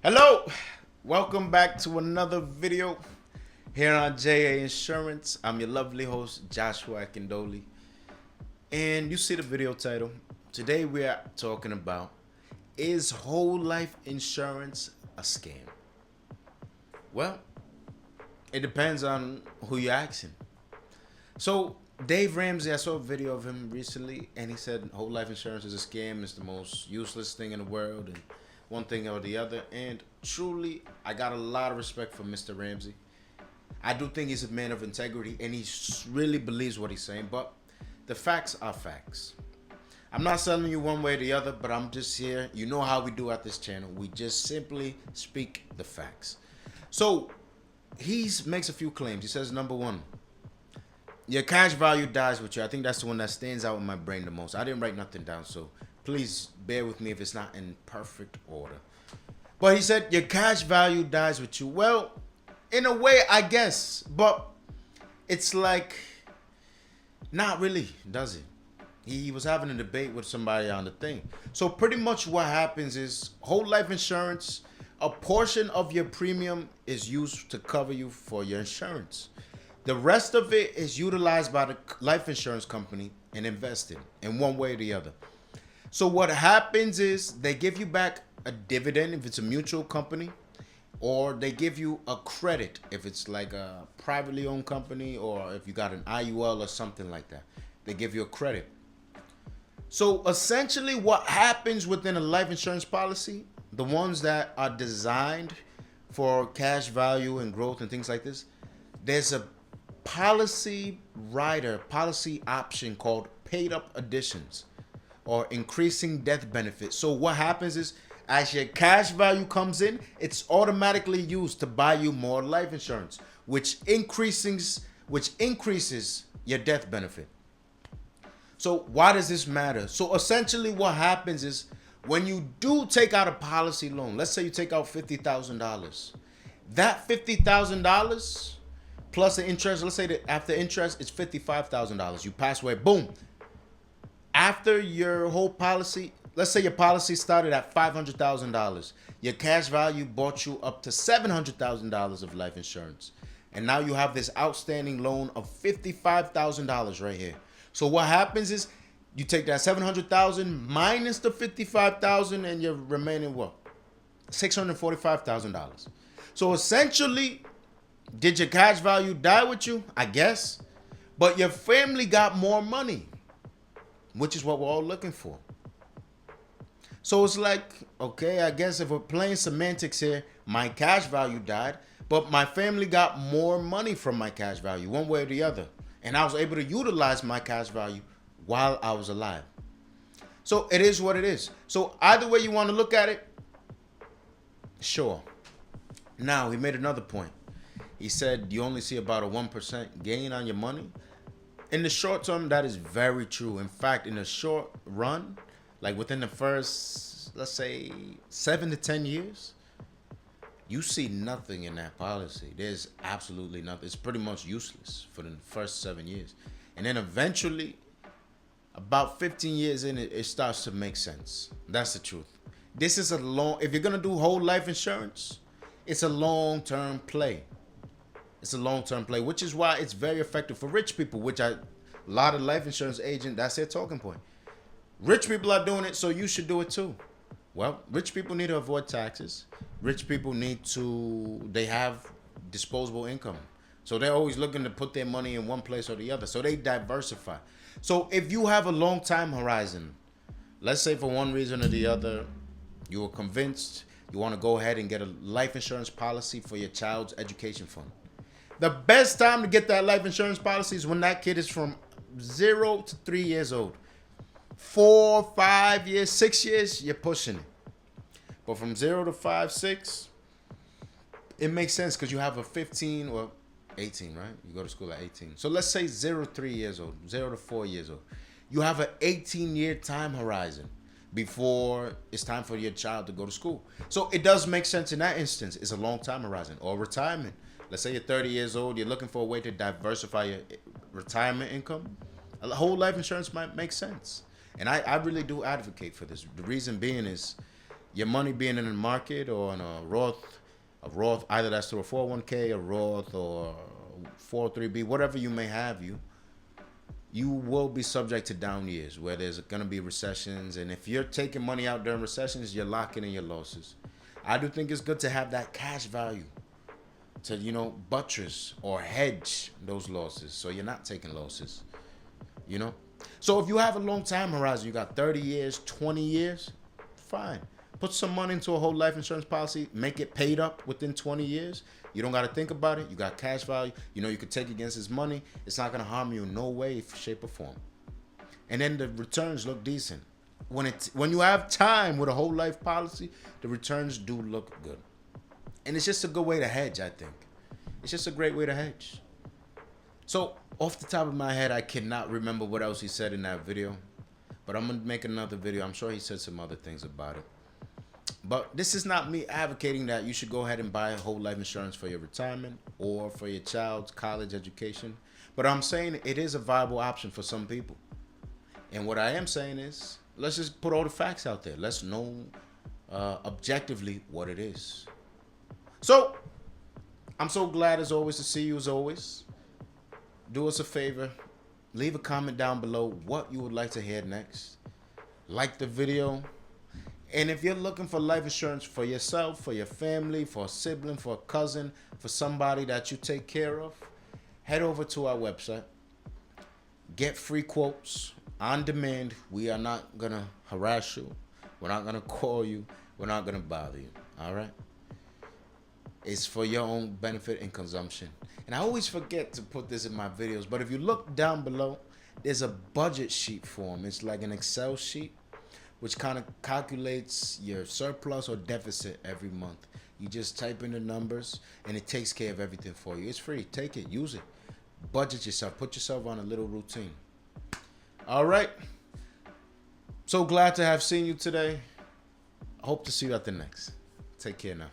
Hello, welcome back to another video here on JA Insurance. I'm your lovely host, Joshua Akindoli. And you see the video title. Today we are talking about, is whole life insurance a scam? Well, it depends on who you're asking. So Dave Ramsey, I saw a video of him recently, and he said whole life insurance is a scam. It's the most useless thing in the world, and one thing or the other. And truly, I got a lot of respect for Mr. Ramsey. I do think he's a man of integrity, and he really believes what he's saying. But the facts are facts. I'm not selling you one way or the other, but I'm just here. You know how we do at this channel. We just simply speak the facts. So he makes a few claims. He says, number one, your cash value dies with you. I think that's the one that stands out in my brain the most. I didn't write nothing down, so please bear with me if it's not in perfect order. But he said your cash value dies with you. Well, in a way, I guess. But it's like, not really, does it? He was having a debate with somebody on the thing. So pretty much what happens is whole life insurance, a portion of your premium is used to cover you for your insurance. The rest of it is utilized by the life insurance company and invested in one way or the other. So what happens is they give you back a dividend if it's a mutual company, or they give you a credit if it's like a privately owned company, or if you got an IUL or something like that. They give you a credit. So essentially what happens within a life insurance policy, the ones that are designed for cash value and growth and things like this, there's a policy option called paid up additions or increasing death benefit. So what happens is, as your cash value comes in, it's automatically used to buy you more life insurance, which increases your death benefit. So why does this matter? So essentially what happens is, when you do take out a policy loan, let's say you take out $50,000, that $50,000 plus the interest, let's say that after interest, it's $55,000. You pass away, boom. After your whole policy, let's say your policy started at $500,000. Your cash value bought you up to $700,000 of life insurance. And now you have this outstanding loan of $55,000 right here. So what happens is, you take that $700,000 minus the $55,000 and you're remaining what? $645,000. So essentially, did your cash value die with you? I guess. But your family got more money, which is what we're all looking for. So it's like, okay, I guess if we're playing semantics here, my cash value died, but my family got more money from my cash value, one way or the other. And I was able to utilize my cash value while I was alive. So it is what it is. So either way you want to look at it, sure. Now, he made another point. He said you only see about a 1% gain on your money. In the short term, that is very true. In fact, in the short run, like within the first, let's say, 7 to 10 years, you see nothing in that policy. There's absolutely nothing. It's pretty much useless for the first 7 years. And then eventually, about 15 years in, it starts to make sense. That's the truth. This is if you're going to do whole life insurance, it's a long-term play. It's a long-term play, which is why it's very effective for rich people, a lot of life insurance agents, that's their talking point. Rich people are doing it, so you should do it too. Well, rich people need to avoid taxes. Rich people they have disposable income. So they're always looking to put their money in one place or the other. So they diversify. So if you have a long time horizon, let's say for one reason or the other, you were convinced you want to go ahead and get a life insurance policy for your child's education fund. The best time to get that life insurance policy is when that kid is from 0 to 3 years old. 4, 5 years, 6 years, you're pushing it. But from 0 to 5, 6, it makes sense because you have a 15 or 18, right? You go to school at 18. So let's say 0 to 3 years old, 0 to 4 years old. You have an 18-year time horizon before it's time for your child to go to school. So it does make sense in that instance. It's a long time horizon. Or retirement. Let's say you're 30 years old. You're looking for a way to diversify your retirement income. A whole life insurance might make sense. And I really do advocate for this. The reason being is your money being in the market or in a Roth, either that's through a 401k, a Roth, or 403b, whatever you may have, you will be subject to down years where there's going to be recessions. And if you're taking money out during recessions, you're locking in your losses. I do think it's good to have that cash value to, buttress or hedge those losses so you're not taking losses, So if you have a long time horizon, you got 30 years, 20 years, fine. Put some money into a whole life insurance policy, make it paid up within 20 years. You don't got to think about it. You got cash value. You could take against his money. It's not going to harm you in no way, shape, or form. And then the returns look decent. When you have time with a whole life policy, the returns do look good. And it's just a good way to hedge, I think. It's just a great way to hedge. So, off the top of my head, I cannot remember what else he said in that video. But I'm going to make another video. I'm sure he said some other things about it. But this is not me advocating that you should go ahead and buy a whole life insurance for your retirement or for your child's college education. But I'm saying it is a viable option for some people. And what I am saying is, let's just put all the facts out there. Let's know objectively what it is. So, I'm so glad as always to see you as always. Do us a favor. Leave a comment down below what you would like to hear next. Like the video. And if you're looking for life insurance for yourself, for your family, for a sibling, for a cousin, for somebody that you take care of, head over to our website. Get free quotes on demand. We are not going to harass you. We're not going to call you. We're not going to bother you. All right? It's for your own benefit and consumption. And I always forget to put this in my videos, but if you look down below, there's a budget sheet form. It's like an Excel sheet, which kind of calculates your surplus or deficit every month. You just type in the numbers, and it takes care of everything for you. It's free. Take it. Use it. Budget yourself. Put yourself on a little routine. All right. So glad to have seen you today. Hope to see you at the next. Take care now.